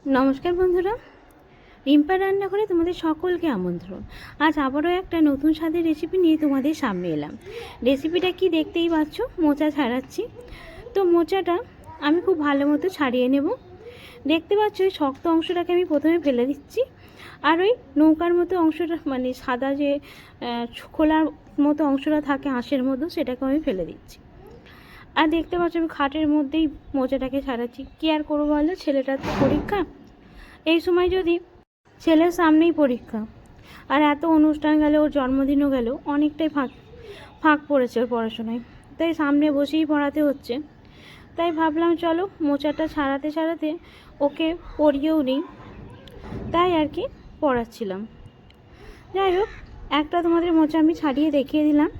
নমস্কার বন্ধুরা, রিম্পা রান্নাঘরে তোমাদের সকলকে আমন্ত্রণ। আজ আবারও একটা নতুন স্বাদের রেসিপি নিয়ে তোমাদের সামনে এলাম। রেসিপিটা কি দেখতেই পাচ্ছ, মোচা ছাড়াচ্ছি। তো মোচাটা আমি খুব ভালো মতো ছাড়িয়ে নেব। দেখতে পাচ্ছ ওই শক্ত অংশটাকে আমি প্রথমে ফেলে দিচ্ছি, আর ওই নৌকার মতো অংশটা মানে সাদা যে খোলার মতো অংশটা থাকে আঁশের মতো, সেটাকে আমি ফেলে দিচ্ছি। আর দেখতে পাচ্ছ আমি খাটের মধ্যেই মোচাটাকে ছাড়াচ্ছি। কী আর করবো বলো, ছেলেটার তো পরীক্ষা। এই সময় যদি ছেলের সামনেই পরীক্ষা, আর এত অনুষ্ঠান গেল, ওর জন্মদিনও গেল, অনেকটাই ফাঁক পড়েছে ওর পড়াশোনায়, তাই সামনে বসেই পড়াতে হচ্ছে। তাই ভাবলাম চলো মোচাটা ছাড়াতে ছাড়াতে ওকে পড়িয়েও নিই, তাই আর কি পড়াচ্ছিলাম। যাই হোক, একটা তোমাদের মোচা আমি ছাড়িয়ে দেখিয়ে দিলাম।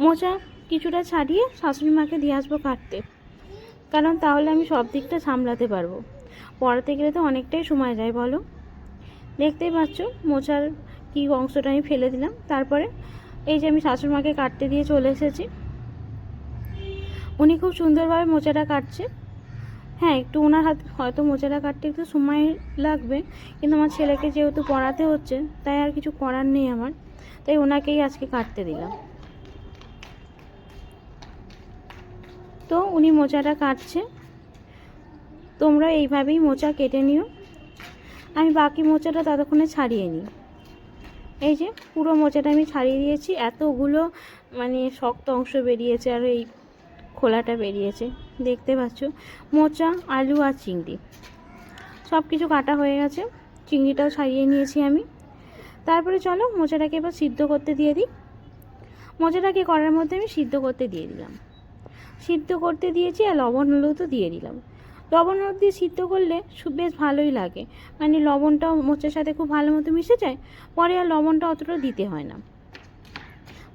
মোচা কিছুটা ছাড়িয়ে শাশুড়ি মাকে দিয়ে আসবো কাটতে, কারণ তাহলে আমি সব দিকটা সামলাতে পারবো। পড়াতে গেলে তো অনেকটাই সময় যায় বলো। দেখতেই পাচ্ছ মোচার কি অংশটা আমি ফেলে দিলাম। তারপরে এই যে আমি শাশুড়ি মাকে কাটতে দিয়ে চলে এসেছি। উনি খুব সুন্দরভাবে মোচাটা কাটছে। হ্যাঁ, একটু ওনার হাত হয়তো মোচাটা কাটতে একটু সময় লাগবে, কিন্তু আমার ছেলেকে যেহেতু পড়াতে হচ্ছে, তাই আর কিছু করার নেই আমার, তাই ওনাকেই আজকে কাটতে দিলাম। তো উনি মোচাটা কাটছে, তোমরা এইভাবেই মোচা কেটে নিও। আমি বাকি মোচাটা ততক্ষণে ছাড়িয়ে নিই। এই যে পুরো মোচাটা আমি ছাড়িয়ে দিয়েছি, এতগুলো মানে শক্ত অংশ বেরিয়েছে আর এই খোলাটা বেরিয়েছে। দেখতে পাচ্ছ মোচা, আলু আর চিংড়ি সব কিছু কাটা হয়ে গেছে। চিংড়িটাও ছাড়িয়ে নিয়েছি আমি। তারপরে চলো মোচাটাকে এবার সিদ্ধ করতে দিয়ে দিই। মোচাটাকে কড়ার মধ্যে আমি সিদ্ধ করতে দিয়ে দিলাম। সিদ্ধ করতে দিয়েছি আর লবণ হলুদও দিয়ে দিলাম। লবণ হলুদ দিয়ে সিদ্ধ করলে বেশ ভালোই লাগে, মানে লবণটাও মোচার সাথে খুব ভালো মতো মিশে যায়, পরে আর লবণটা অতটা দিতে হয় না।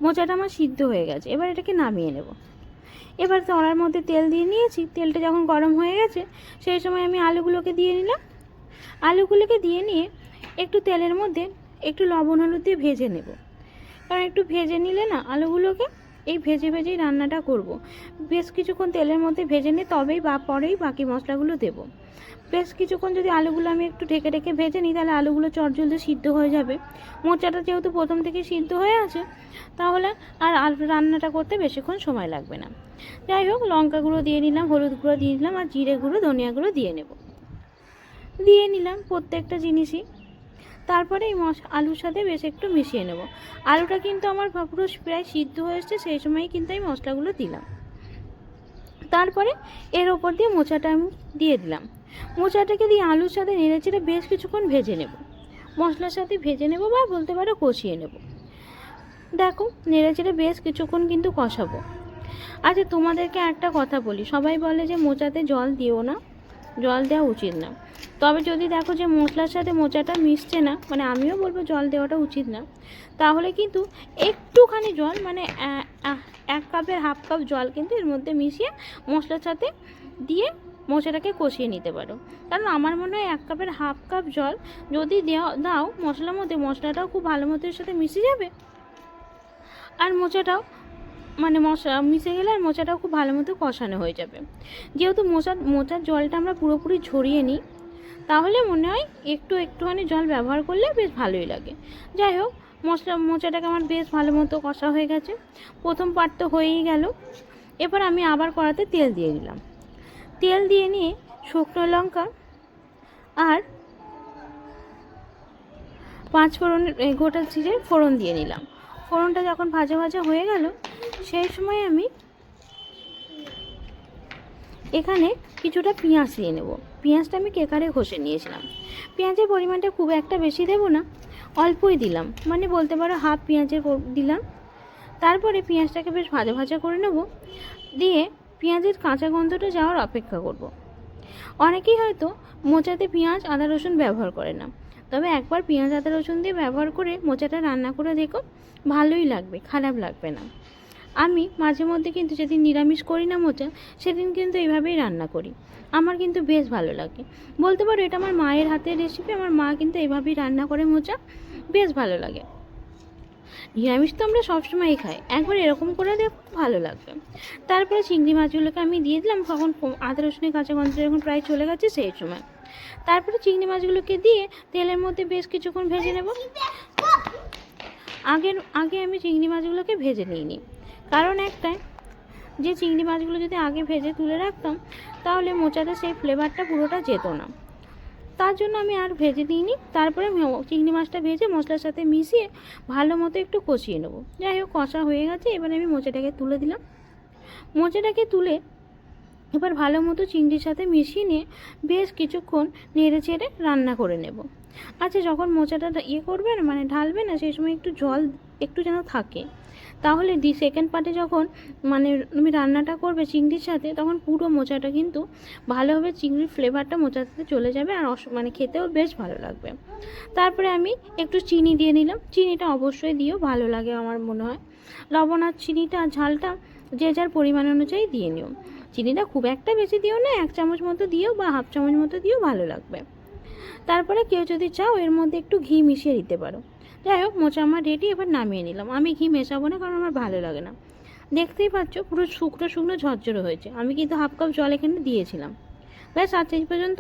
মোচাটা আমার সিদ্ধ হয়ে গেছে, এবার এটাকে নামিয়ে নেব। এবার কড়ার মধ্যে তেল দিয়ে নিয়েছি, তেলটা যখন গরম হয়ে গেছে সেই সময় আমি আলুগুলোকে দিয়ে নিলাম। আলুগুলোকে দিয়ে নিয়ে একটু তেলের মধ্যে একটু লবণ হলুদ দিয়ে ভেজে নেব, কারণ একটু ভেজে নিলে না আলুগুলোকে এই ভেজে ভেজেই রান্নাটা করব। বেশ কিছুক্ষণ তেলের মধ্যে ভেজে নিই, তবেই বা পরেই বাকি মশলাগুলো দেব। বেশ কিছুক্ষণ যদি আলুগুলো আমি একটু ঢেকে ঢেকে ভেজে নিই, তাহলে আলুগুলো চটজলদি সিদ্ধ হয়ে যাবে। মোচাটা যেহেতু প্রথম থেকে সিদ্ধ হয়ে আছে, তাহলে আর আলু রান্নাটা করতে বেশিক্ষণ সময় লাগবে না। যাই হোক, লঙ্কা গুঁড়ো দিয়ে নিলাম, হলুদ গুঁড়ো দিয়ে নিলাম, আর জিরে গুঁড়ো, ধনিয়া গুঁড়ো দিয়ে নিলাম প্রত্যেকটা জিনিসই। তারপরে এই আলুর সাথে বেশ একটু মিশিয়ে নেব। আলুটা কিন্তু আমার পুরো প্রায় সিদ্ধ হয়ে এসছে, সেই সময়ই কিন্তু আমি মশলাগুলো দিলাম। তারপরে এর ওপর দিয়ে মোচাটা আমি দিয়ে দিলাম। মোচাটাকে দিয়ে আলুর সাথে নেড়েচেড়ে বেশ কিছুক্ষণ ভেজে নেব, মশলার সাথে ভেজে নেব বা বলতে পারো কষিয়ে নেব। দেখো নেড়েচেড়ে বেশ কিছুক্ষণ কিন্তু কষাবো। আচ্ছা, তোমাদেরকে একটা কথা বলি, সবাই বলে যে মোচাতে জল দিও না, জল দেওয়া উচিত না। তবে যদি দেখো যে মশলার সাথে মোচাটা মিশছে না, মানে আমিও বলবো জল দেওয়াটা উচিত না, তাহলে কিন্তু একটুখানি জল, মানে 1 কাপের হাফ কাপ জল কিন্তু এর মধ্যে মিশিয়ে মশলার সাথে দিয়ে মোচাটাকে কষিয়ে নিতে পারো। কারণ আমার মনে হয় 1 কাপের হাফ কাপ জল যদি দাও মশলার মধ্যে, মশলাটাও খুব ভালো মতো এর সাথে মিশে যাবে, আর মোচাটাও মানে মিশে গেলে আর মোচাটাও খুব ভালো মতো কষানো হয়ে যাবে। যেহেতু মোচার জলটা আমরা পুরোপুরি ঝরিয়ে নিই, তাহলে মনে হয় একটুখানি জল ব্যবহার করলে বেশ ভালোই লাগে। যাই হোক, মোচাটাকে আমার বেশ ভালো মতো কষা হয়ে গেছে। প্রথম পার্ট তো হয়েই গেল। এবার আমি আবার কড়াতে তেল দিয়ে দিলাম। তেল দিয়ে নিয়ে শুকনো লঙ্কা আর 5 ফোড়ন, গোটা জিরে ফোড়ন দিয়ে নিলাম। ফোড়নটা যখন ভাজা ভাজা হয়ে গেল, সেই সময় আমি এখানে কিছুটা পেঁয়াজ দিয়ে নেব। পেঁয়াজটা আমি কেকারে ঘষে নিয়েছিলাম। পেঁয়াজের পরিমাণটা খুব একটা বেশি দেব না, অল্পই দিলাম, মানে বলতে পারো হাফ পেঁয়াজের দিলাম। তারপরে পেঁয়াজটাকে বেশ ভাজা ভাজা করে নেব, দিয়ে পেঁয়াজের কাঁচা গন্ধটা যাওয়ার অপেক্ষা করব। অনেকেই হয়তো মোচাতে পেঁয়াজ আদা রসুন ব্যবহার করে না, তবে একবার পেঁয়াজ আদা রসুন দিয়ে ব্যবহার করে মোচাটা রান্না করে দেখো, ভালোই লাগবে, খারাপ লাগবে না। আমি মাঝে মধ্যে কিন্তু যেদিন নিরামিষ করি না মোচা, সেদিন কিন্তু এইভাবেই রান্না করি, আমার কিন্তু বেশ ভালো লাগে। বলতে পারো এটা আমার মায়ের হাতের রেসিপি, আমার মা কিন্তু এইভাবেই রান্না করে মোচা, বেশ ভালো লাগে। নিরামিষ তো আমরা সবসময়ই খাই, একবার এরকম করে দেখো, ভালো লাগবে। তারপরে চিংড়ি মাছগুলোকে আমি দিয়ে দিলাম, তখন আদা রসুনের কাঁচা গন্ধ যখন প্রায় চলে গেছে সেই সময়। তারপরে চিংড়ি মাছগুলোকে দিয়ে তেলের মধ্যে বেশ কিছুক্ষণ ভেজে নেব। আগে আমি চিংড়ি মাছগুলোকে ভেজে নিইনি, কারণ একটাই, যে চিংড়ি মাছগুলো যদি আগে ভেজে তুলে রাখতাম তাহলে মোচাটা সেই ফ্লেভারটা পুরোটা যেত না, তার জন্য আমি আর ভেজে দিইনি। তারপরে চিংড়ি মাছটা ভেজে মশলার সাথে মিশিয়ে ভালো মতো একটু কষিয়ে নেবো। যাই হোক, কষা হয়ে গেছে, এবারে আমি মোচাটাকে তুলে দিলাম। মোচাটাকে তুলে এবার ভালো মতো চিংড়ির সাথে মিশিয়ে নিয়ে বেশ কিছুক্ষণ নেড়ে চেড়ে রান্না করে নেব। আচ্ছা, যখন মোচাটা করবে না, মানে ঢালবে না, সেই সময় একটু জল একটু যেন থাকে, তাহলে সেকেন্ড পার্টে যখন মানে তুমি রান্নাটা করবে চিংড়ির সাথে, তখন পুরো মোচাটা কিন্তু ভালোভাবে চিংড়ির ফ্লেভারটা মোচার সাথে চলে যাবে, আর মানে খেতেও বেশ ভালো লাগবে। তারপরে আমি একটু চিনি দিয়ে নিলাম। চিনিটা অবশ্যই দিও, ভালো লাগে আমার মনে হয়। লবণ আর চিনিটা, ঝালটা যে যার পরিমাণ অনুযায়ী দিয়ে নিও। চিনিটা খুব একটা বেশি দিও না, 1 চামচ মতো দিও বা হাফ চামচ মতো দিও, ভালো লাগবে। তারপরে কেউ যদি চাও এর মধ্যে একটু ঘি মিশিয়ে দিতে পারো। যাই হোক, মোচা আমার রেডি, এবার নামিয়ে নিলাম। আমি ঘি মেশাবো না, কারণ আমার ভালো লাগে না। দেখতেই পাচ্ছ পুরো শুকনো শুকনো ঝরঝরে হয়েছে। আমি কিন্তু হাফ কাপ জল এখানে দিয়েছিলাম। ব্যাস, আজ এই পর্যন্ত।